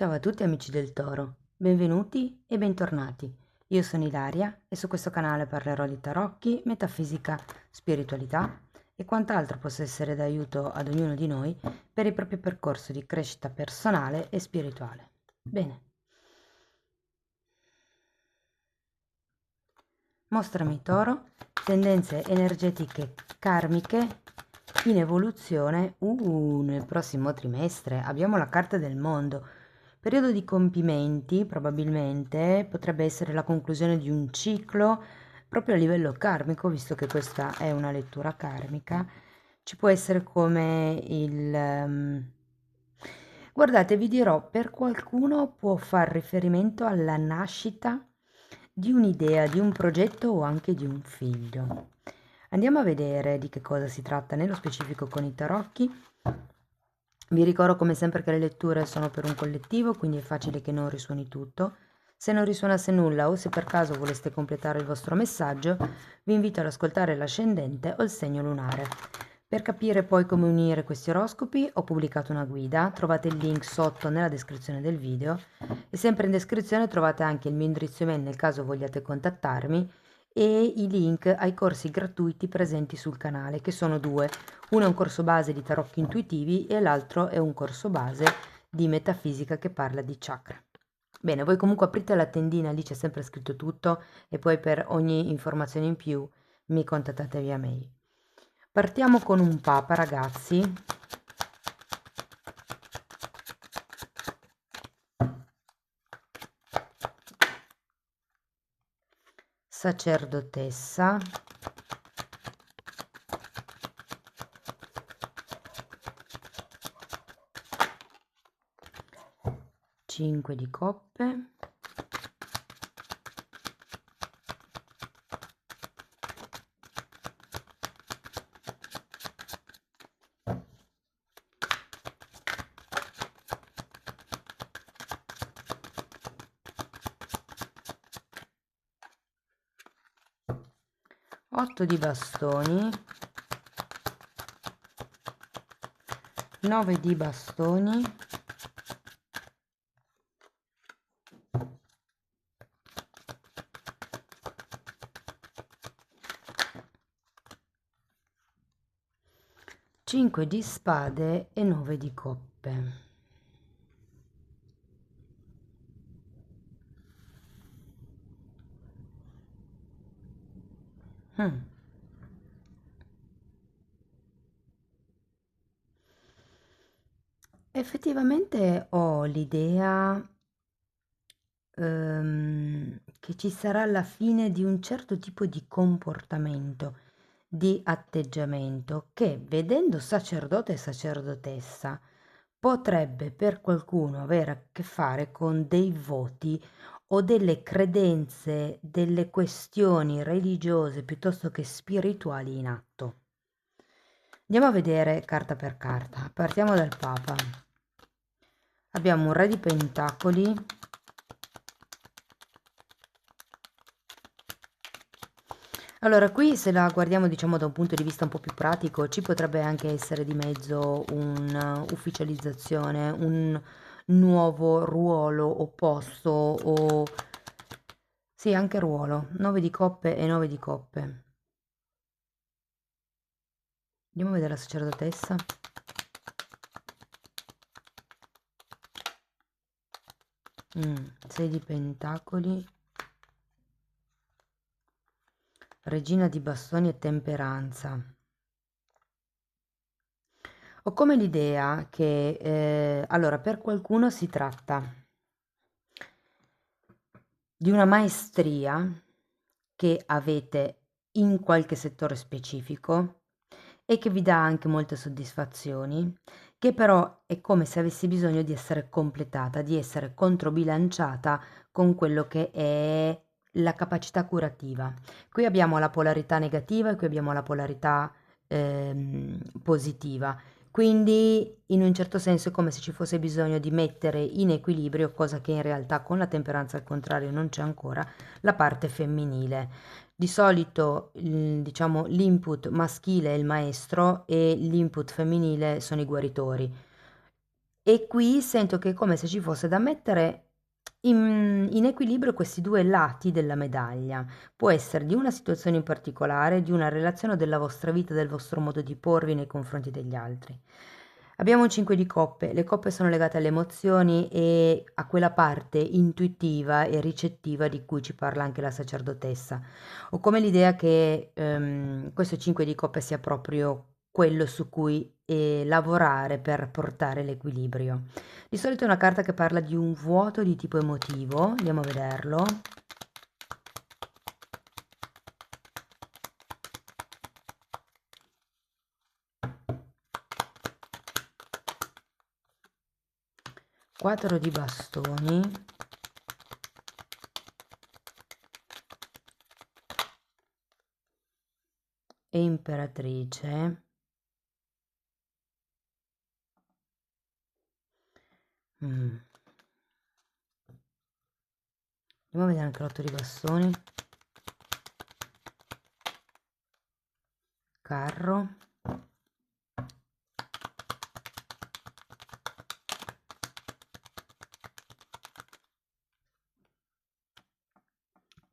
Ciao a tutti amici del Toro, benvenuti e bentornati. Io sono Ilaria e su questo canale parlerò di tarocchi, metafisica, spiritualità e quant'altro possa essere d'aiuto ad ognuno di noi per il proprio percorso di crescita personale e spirituale. Bene, mostrami Toro, tendenze energetiche karmiche in evoluzione. Nel prossimo trimestre abbiamo la carta del mondo. Periodo di compimenti, probabilmente potrebbe essere la conclusione di un ciclo proprio a livello karmico, visto che questa è una lettura karmica. Ci può essere come guardate, vi dirò, per qualcuno può far riferimento alla nascita di un'idea, di un progetto o anche di un figlio. Andiamo a vedere di che cosa si tratta nello specifico con i tarocchi. Vi ricordo come sempre che le letture sono per un collettivo, quindi è facile che non risuoni tutto. Se non risuonasse nulla o se per caso voleste completare il vostro messaggio, vi invito ad ascoltare l'ascendente o il segno lunare. Per capire poi come unire questi oroscopi ho pubblicato una guida, trovate il link sotto nella descrizione del video e sempre in descrizione trovate anche il mio indirizzo email nel caso vogliate contattarmi e i link ai corsi gratuiti presenti sul canale, che sono due. Uno è un corso base di tarocchi intuitivi e l'altro è un corso base di metafisica che parla di chakra. Bene, voi comunque aprite la tendina, lì c'è sempre scritto tutto e poi per ogni informazione in più mi contattate via mail. Partiamo con un papa, ragazzi. Sacerdotessa. Cinque di coppe. Otto di bastoni. 9 di bastoni. Cinque di spade e 9 di coppe. Effettivamente ho l'idea che ci sarà la fine di un certo tipo di comportamento, di atteggiamento che, vedendo sacerdote e sacerdotessa, potrebbe per qualcuno avere a che fare con dei voti o delle credenze, delle questioni religiose piuttosto che spirituali in atto. Andiamo a vedere carta per carta. Partiamo dal Papa. Abbiamo un Re di Pentacoli. Allora, qui se la guardiamo diciamo da un punto di vista un po' più pratico, ci potrebbe anche essere di mezzo un'ufficializzazione, un nuovo ruolo o posto o... Sì, anche ruolo. 9 di coppe e 9 di coppe. Andiamo a vedere la sacerdotessa. Sei di pentacoli. Regina di bastoni e temperanza. Ho come l'idea che, allora, per qualcuno si tratta di una maestria che avete in qualche settore specifico e che vi dà anche molte soddisfazioni, che però è come se avessi bisogno di essere completata, di essere controbilanciata con quello che è la capacità curativa. Qui abbiamo la polarità negativa e qui abbiamo la polarità positiva. Quindi in un certo senso è come se ci fosse bisogno di mettere in equilibrio, cosa che in realtà con la temperanza al contrario non c'è ancora, la parte femminile. Di solito, diciamo, l'input maschile è il maestro e l'input femminile sono i guaritori. E qui sento che è come se ci fosse da mettere in equilibrio questi due lati della medaglia. Può essere di una situazione in particolare, di una relazione della vostra vita, del vostro modo di porvi nei confronti degli altri. Abbiamo un 5 di coppe, le coppe sono legate alle emozioni e a quella parte intuitiva e ricettiva di cui ci parla anche la sacerdotessa. Ho come l'idea che questo 5 di coppe sia proprio quello su cui lavorare per portare l'equilibrio. Di solito è una carta che parla di un vuoto di tipo emotivo, andiamo a vederlo. Quattro di bastoni. E imperatrice. Andiamo a vedere anche l'otto di bastoni. Carro.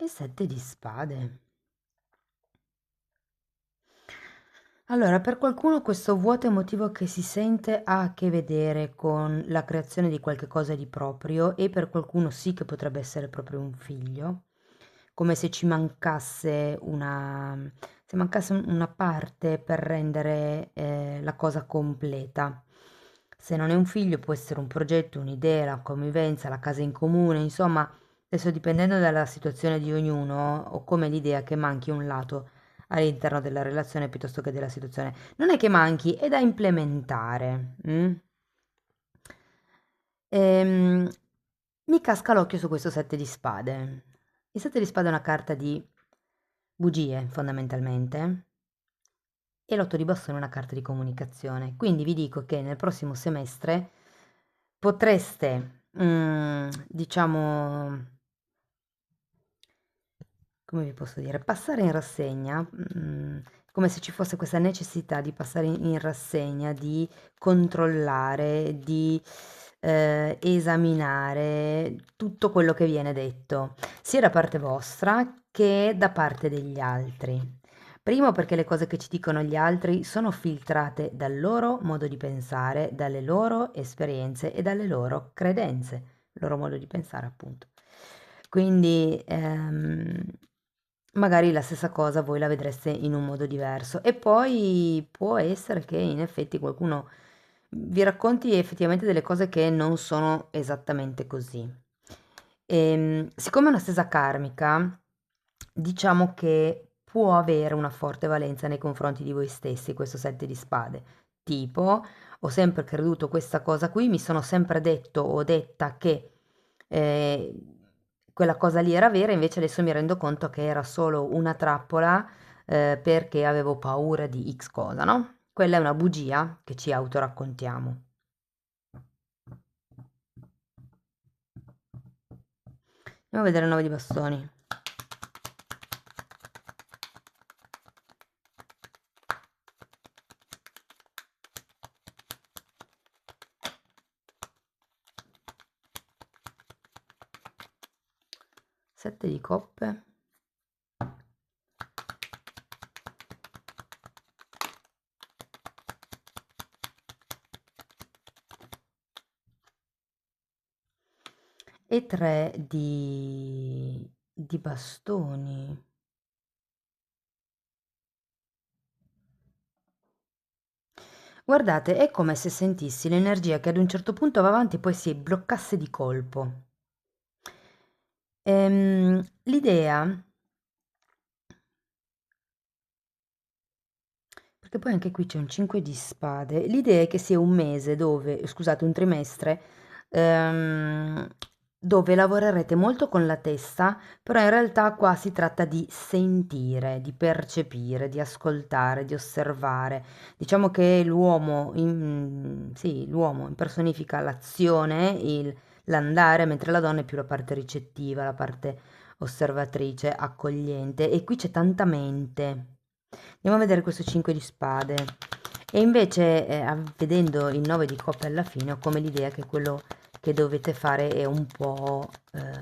E 7 di spade. Allora, per qualcuno questo vuoto emotivo che si sente ha a che vedere con la creazione di qualche cosa di proprio e per qualcuno sì che potrebbe essere proprio un figlio, come se ci mancasse se mancasse una parte per rendere la cosa completa. Se non è un figlio può essere un progetto, un'idea, la convivenza, la casa in comune, insomma, adesso dipendendo dalla situazione di ognuno ho come l'idea che manchi un lato all'interno della relazione piuttosto che della situazione. Non è che manchi, è da implementare. Ehm, Mi casca l'occhio su questo 7 di spade. Il 7 di spade è una carta di bugie, fondamentalmente, e l'8 di bastone è una carta di comunicazione. Quindi vi dico che nel prossimo semestre potreste, diciamo, come vi posso dire, passare in rassegna, come se ci fosse questa necessità di passare in rassegna, di controllare, di esaminare tutto quello che viene detto, sia da parte vostra che da parte degli altri. Primo perché le cose che ci dicono gli altri sono filtrate dal loro modo di pensare, dalle loro esperienze e dalle loro credenze, il loro modo di pensare appunto. Quindi magari la stessa cosa voi la vedreste in un modo diverso. E poi può essere che in effetti qualcuno vi racconti effettivamente delle cose che non sono esattamente così. Siccome è una stesa karmica, diciamo che può avere una forte valenza nei confronti di voi stessi questo 7 di spade. Tipo, ho sempre creduto questa cosa qui, mi sono sempre detto o detta che eh, quella cosa lì era vera, invece adesso mi rendo conto che era solo una trappola perché avevo paura di X cosa, no? Quella è una bugia che ci autoraccontiamo. Andiamo a vedere 9 di bastoni. Sette di coppe. E 3 di bastoni. Guardate, è come se sentissi l'energia che ad un certo punto va avanti e poi si bloccasse di colpo. L'idea, perché poi anche qui c'è un 5 di spade, l'idea è che sia un mese dove, scusate, un trimestre, ehm, dove lavorerete molto con la testa, però in realtà qua si tratta di sentire, di percepire, di ascoltare, di osservare. Diciamo che sì, l'uomo impersonifica l'azione, l'andare, mentre la donna è più la parte ricettiva, la parte osservatrice, accogliente. E qui c'è tanta mente. Andiamo a vedere questo 5 di spade. E invece, vedendo il 9 di coppe alla fine, ho come l'idea che quello che dovete fare è un po',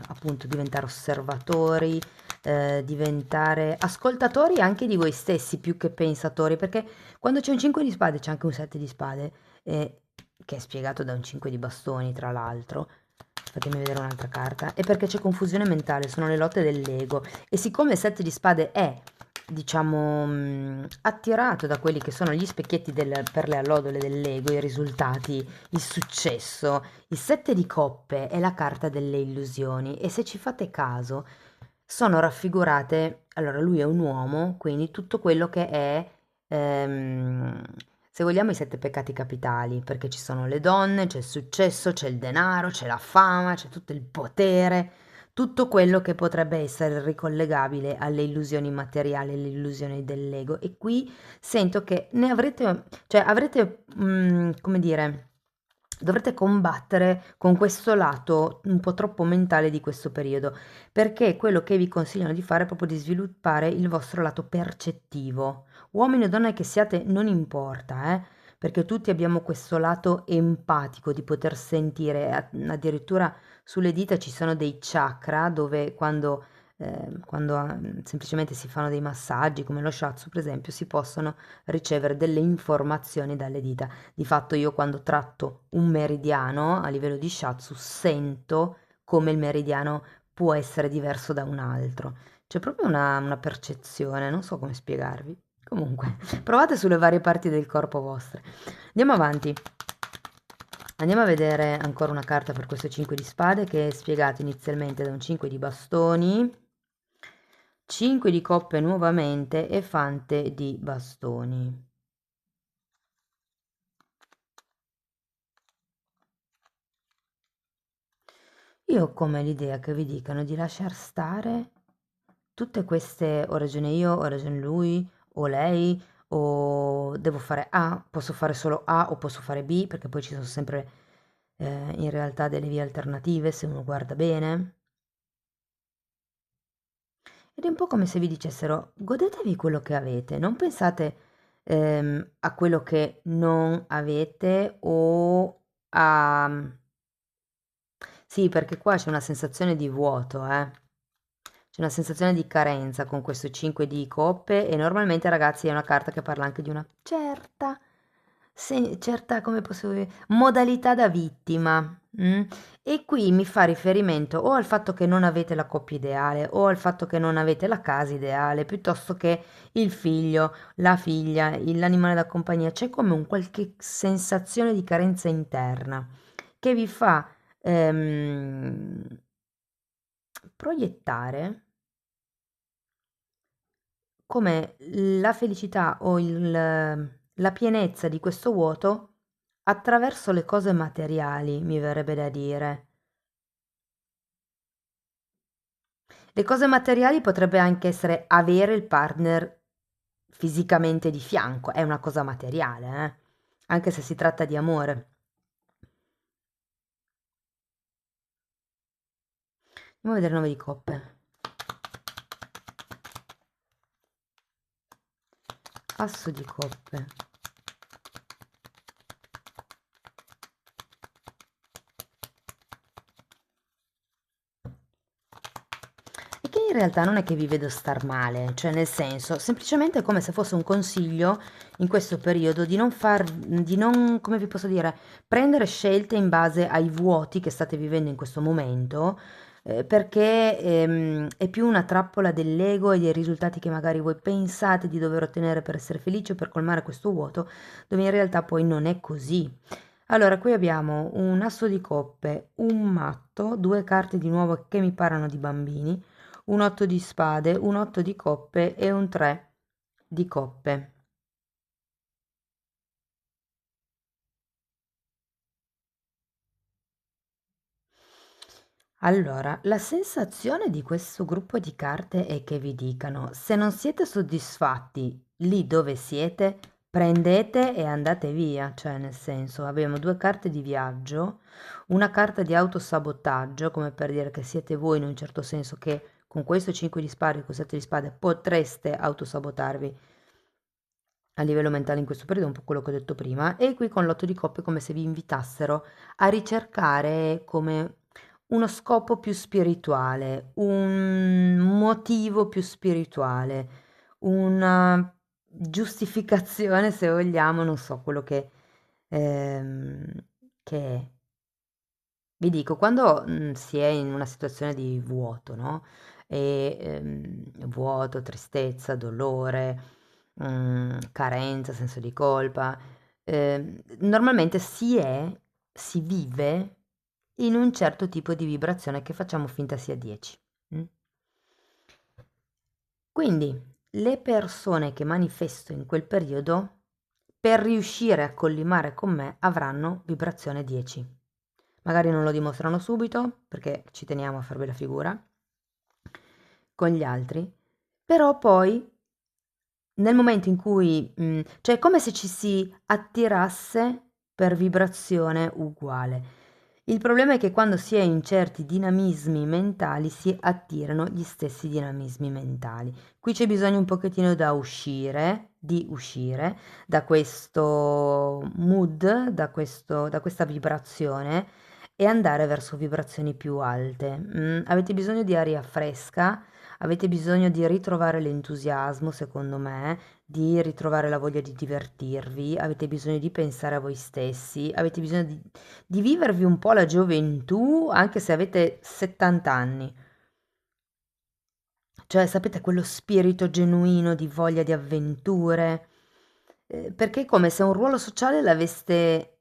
appunto, diventare osservatori, diventare ascoltatori anche di voi stessi più che pensatori, perché quando c'è un 5 di spade c'è anche un 7 di spade, che è spiegato da un 5 di bastoni, tra l'altro. Fatemi vedere un'altra carta. È perché c'è confusione mentale, sono le lotte dell'ego. E siccome il 7 di spade è, diciamo, attirato da quelli che sono gli specchietti per le allodole dell'ego, i risultati, il successo, il 7 di coppe è la carta delle illusioni e se ci fate caso sono raffigurate, allora lui è un uomo, quindi tutto quello che è, ehm, se vogliamo, i 7 peccati capitali, perché ci sono le donne, c'è il successo, c'è il denaro, c'è la fama, c'è tutto il potere, tutto quello che potrebbe essere ricollegabile alle illusioni materiali, alle illusioni dell'ego. E qui sento che ne avrete, cioè avrete, come dire, dovrete combattere con questo lato un po' troppo mentale di questo periodo, perché quello che vi consigliano di fare è proprio di sviluppare il vostro lato percettivo. Uomini o donne che siate, non importa, perché tutti abbiamo questo lato empatico di poter sentire, addirittura sulle dita ci sono dei chakra dove quando semplicemente si fanno dei massaggi, come lo shiatsu per esempio, si possono ricevere delle informazioni dalle dita. Di fatto io quando tratto un meridiano a livello di shiatsu sento come il meridiano può essere diverso da un altro. C'è proprio una percezione, non so come spiegarvi. Comunque, provate sulle varie parti del corpo vostre. Andiamo avanti. Andiamo a vedere ancora una carta per questo 5 di spade che è spiegato inizialmente da un 5 di bastoni, 5 di coppe nuovamente e fante di bastoni. Io ho come l'idea che vi dicano di lasciar stare tutte queste ho ragione io, ho ragione lui o lei, o devo fare A, posso fare solo A o posso fare B, perché poi ci sono sempre in realtà delle vie alternative se uno guarda bene. Ed è un po' come se vi dicessero godetevi quello che avete, non pensate a quello che non avete o a... Sì, perché qua c'è una sensazione di vuoto, eh. C'è una sensazione di carenza con questo 5 di coppe e normalmente ragazzi è una carta che parla anche di una certa, certa come posso dire, modalità da vittima. E qui mi fa riferimento o al fatto che non avete la coppia ideale o al fatto che non avete la casa ideale, piuttosto che il figlio, la figlia, l'animale da compagnia. C'è come un qualche sensazione di carenza interna che vi fa proiettare come la felicità o la pienezza di questo vuoto attraverso le cose materiali, mi verrebbe da dire. Le cose materiali potrebbe anche essere avere il partner fisicamente di fianco, è una cosa materiale, anche se si tratta di amore. Andiamo a vedere 9 di coppe. Asso di coppe. E che in realtà non è che vi vedo star male, cioè nel senso, semplicemente è come se fosse un consiglio in questo periodo di non, come vi posso dire, prendere scelte in base ai vuoti che state vivendo in questo momento, perché è più una trappola dell'ego e dei risultati che magari voi pensate di dover ottenere per essere felici o per colmare questo vuoto, dove in realtà poi non è così. Allora, qui abbiamo un asso di coppe, un matto, due carte di nuovo che mi parlano di bambini, un 8 di spade, un 8 di coppe e un 3 di coppe. Allora, la sensazione di questo gruppo di carte è che vi dicano, se non siete soddisfatti lì dove siete, prendete e andate via, cioè nel senso, abbiamo due carte di viaggio, una carta di autosabotaggio, come per dire che siete voi in un certo senso che con questo 5 di spade, con 7 di spade potreste autosabotarvi a livello mentale in questo periodo, un po' quello che ho detto prima, e qui con l'otto di coppe è come se vi invitassero a ricercare come uno scopo più spirituale, un motivo più spirituale, una giustificazione, se vogliamo, non so, quello ehm, che è. Vi dico, quando si è in una situazione di vuoto, no? Vuoto, tristezza, dolore, carenza, senso di colpa, normalmente si vive in un certo tipo di vibrazione che facciamo finta sia 10. Mm? Quindi le persone che manifesto in quel periodo, per riuscire a collimare con me, avranno vibrazione 10. Magari non lo dimostrano subito, perché ci teniamo a far bella figura con gli altri, però poi nel momento in cui, cioè è come se ci si attirasse per vibrazione uguale. Il problema è che quando si è in certi dinamismi mentali si attirano gli stessi dinamismi mentali. Qui c'è bisogno un pochettino di uscire da questo mood, da questa vibrazione e andare verso vibrazioni più alte. Avete bisogno di aria fresca, avete bisogno di ritrovare l'entusiasmo, secondo me, di ritrovare la voglia di divertirvi, avete bisogno di pensare a voi stessi, avete bisogno di vivervi un po' la gioventù anche se avete 70 anni. Cioè, sapete, quello spirito genuino di voglia di avventure, perché è come se un ruolo sociale l'aveste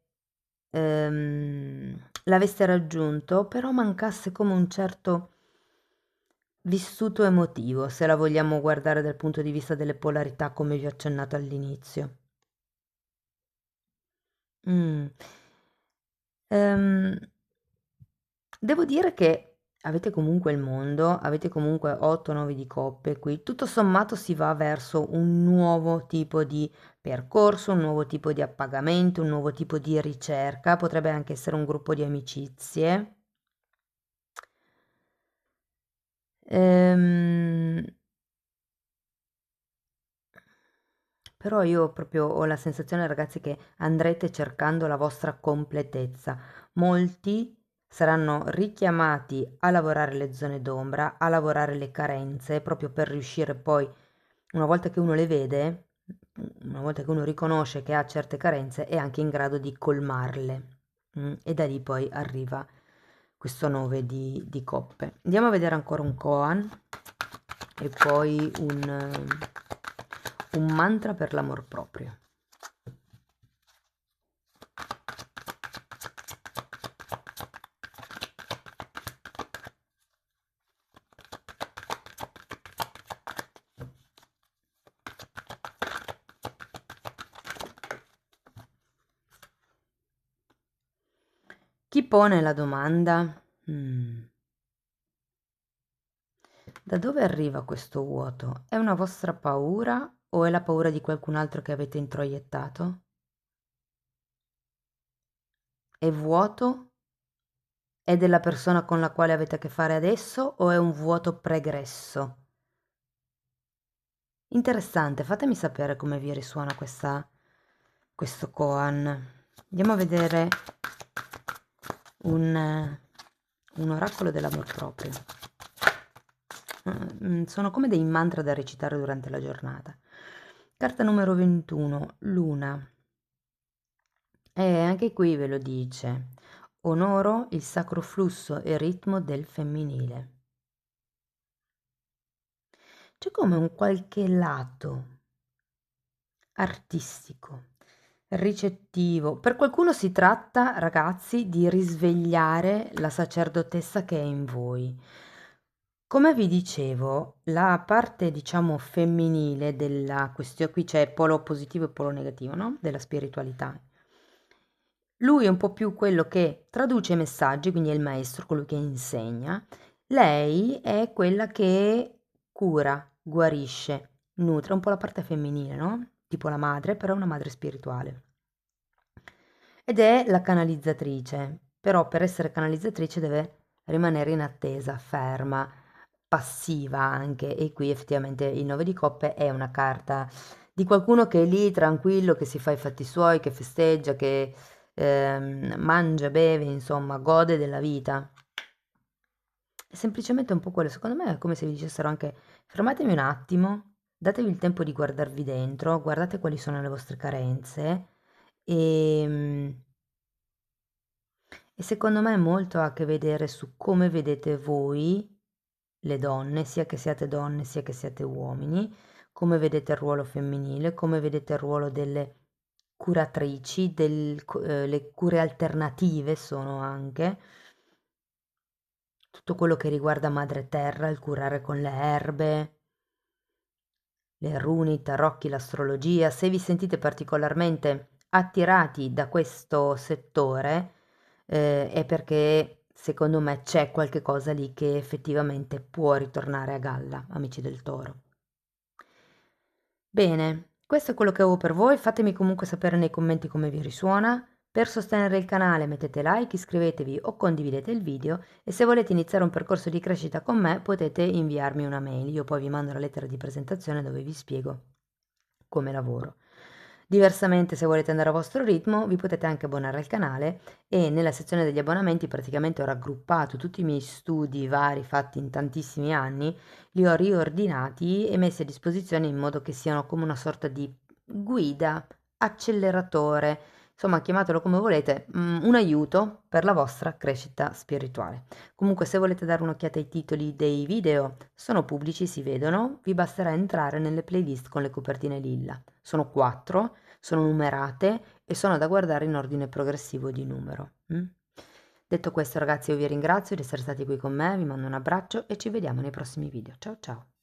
raggiunto, però mancasse come un certo vissuto emotivo, se la vogliamo guardare dal punto di vista delle polarità, come vi ho accennato all'inizio. Mm. Ehm, Devo dire che avete comunque il mondo, avete comunque 8-9 di coppe qui, tutto sommato si va verso un nuovo tipo di percorso, un nuovo tipo di appagamento, un nuovo tipo di ricerca, potrebbe anche essere un gruppo di amicizie. Ehm, Però io proprio ho la sensazione, ragazzi, che andrete cercando la vostra completezza. Molti saranno richiamati a lavorare le zone d'ombra, a lavorare le carenze, proprio per riuscire poi, una volta che uno le vede, una volta che uno riconosce che ha certe carenze, è anche in grado di colmarle. E da lì poi arriva questo 9 di coppe. Andiamo a vedere ancora un koan e poi un mantra per l'amor proprio. Chi pone la domanda? Da dove arriva questo vuoto? È una vostra paura o è la paura di qualcun altro che avete introiettato? È vuoto? È della persona con la quale avete a che fare adesso o è un vuoto pregresso? Interessante, fatemi sapere come vi risuona questo koan. Andiamo a vedere un, un oracolo dell'amor proprio. Sono come dei mantra da recitare durante la giornata. Carta numero 21, Luna. E anche qui ve lo dice. Onoro il sacro flusso e ritmo del femminile. C'è come un qualche lato artistico, ricettivo. Per qualcuno si tratta, ragazzi, di risvegliare la sacerdotessa che è in voi. Come vi dicevo, la parte, diciamo, femminile della questione, qui c'è polo positivo e polo negativo, no? Della spiritualità. Lui è un po' più quello che traduce i messaggi, quindi è il maestro, colui che insegna. Lei è quella che cura, guarisce, nutre, un po' la parte femminile, no? Tipo la madre, però è una madre spirituale. Ed è la canalizzatrice, però per essere canalizzatrice deve rimanere in attesa, ferma, passiva anche, e qui effettivamente il 9 di coppe è una carta di qualcuno che è lì tranquillo, che si fa i fatti suoi, che festeggia, che mangia, beve, insomma, gode della vita. È semplicemente un po' quello, secondo me è come se vi dicessero anche fermatevi un attimo, datevi il tempo di guardarvi dentro, guardate quali sono le vostre carenze e, e secondo me molto ha a che vedere su come vedete voi, le donne, sia che siate donne sia che siate uomini, come vedete il ruolo femminile, come vedete il ruolo delle curatrici, le cure alternative sono anche tutto quello che riguarda madre terra, il curare con le erbe, le rune, i tarocchi, l'astrologia. Se vi sentite particolarmente attirati da questo settore, è perché secondo me c'è qualche cosa lì che effettivamente può ritornare a galla, amici del Toro. Bene, questo è quello che avevo per voi, fatemi comunque sapere nei commenti come vi risuona. Per sostenere il canale mettete like, iscrivetevi o condividete il video e se volete iniziare un percorso di crescita con me potete inviarmi una mail, io poi vi mando la lettera di presentazione dove vi spiego come lavoro. Diversamente, se volete andare a vostro ritmo, vi potete anche abbonare al canale e nella sezione degli abbonamenti praticamente ho raggruppato tutti i miei studi vari fatti in tantissimi anni, li ho riordinati e messi a disposizione in modo che siano come una sorta di guida, acceleratore, insomma chiamatelo come volete, un aiuto per la vostra crescita spirituale. Comunque se volete dare un'occhiata ai titoli dei video, sono pubblici, si vedono, vi basterà entrare nelle playlist con le copertine lilla. Sono 4, sono numerate e sono da guardare in ordine progressivo di numero. Detto questo ragazzi io vi ringrazio di essere stati qui con me, vi mando un abbraccio e ci vediamo nei prossimi video. Ciao ciao!